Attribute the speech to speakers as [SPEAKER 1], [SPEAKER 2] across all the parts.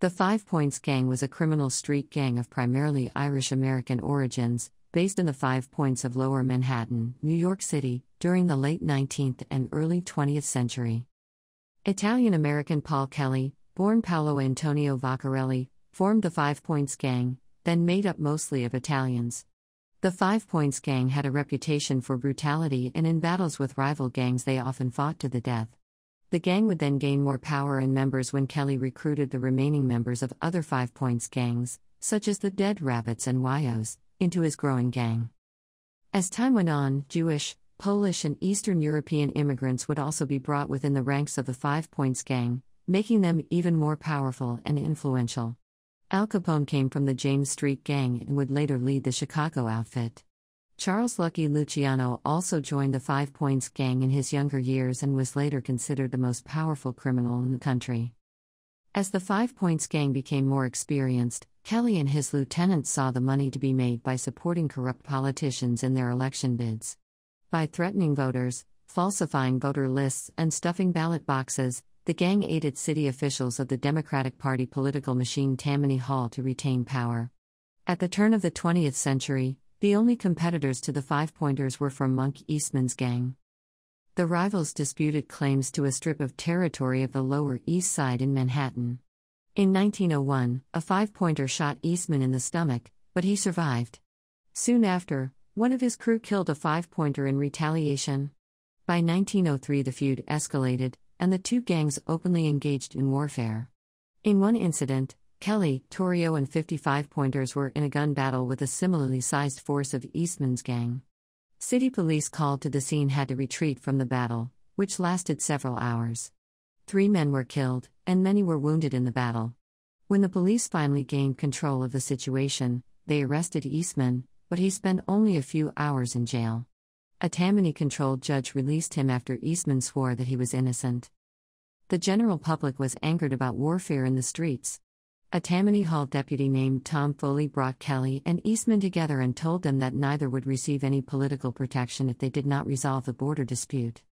[SPEAKER 1] The Five Points Gang was a criminal street gang of primarily Irish-American origins, based in the Five Points of Lower Manhattan, New York City, during the late 19th and early 20th century. Italian-American Paul Kelly, born Paolo Antonio Vaccarelli, formed the Five Points Gang, then made up mostly of Italians. The Five Points Gang had a reputation for brutality, and in battles with rival gangs they often fought to the death. The gang would then gain more power and members when Kelly recruited the remaining members of other Five Points gangs, such as the Dead Rabbits and Wyos, into his growing gang. As time went on, Jewish, Polish and Eastern European immigrants would also be brought within the ranks of the Five Points Gang, making them even more powerful and influential. Al Capone came from the James Street Gang and would later lead the Chicago outfit. Charles Lucky Luciano also joined the Five Points Gang in his younger years and was later considered the most powerful criminal in the country. As the Five Points Gang became more experienced, Kelly and his lieutenants saw the money to be made by supporting corrupt politicians in their election bids. By threatening voters, falsifying voter lists, and stuffing ballot boxes, the gang aided city officials of the Democratic Party political machine Tammany Hall to retain power. At the turn of the 20th century, the only competitors to the Five Pointers were from Monk Eastman's gang. The rivals disputed claims to a strip of territory of the Lower East Side in Manhattan. In 1901, a five-pointer shot Eastman in the stomach, but he survived. Soon after, one of his crew killed a five-pointer in retaliation. By 1903 the feud escalated, and the two gangs openly engaged in warfare. In one incident, Kelly, Torrio and 55-pointers were in a gun battle with a similarly sized force of Eastman's gang. City police called to the scene had to retreat from the battle, which lasted several hours. 3 men were killed, and many were wounded in the battle. When the police finally gained control of the situation, they arrested Eastman, but he spent only a few hours in jail. A Tammany-controlled judge released him after Eastman swore that he was innocent. The general public was angered about warfare in the streets. A Tammany Hall deputy named Tom Foley brought Kelly and Eastman together and told them that neither would receive any political protection if they did not resolve the border dispute.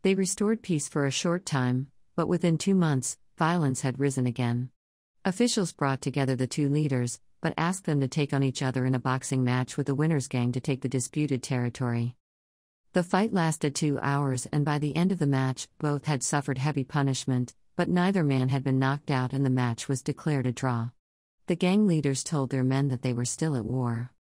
[SPEAKER 1] They restored peace for a short time, but within 2 months, violence had risen again. Officials brought together the two leaders, but asked them to take on each other in a boxing match with the winner's gang to take the disputed territory. The fight lasted 2 hours, and by the end of the match, both had suffered heavy punishment, but neither man had been knocked out and the match was declared a draw. The gang leaders told their men that they were still at war.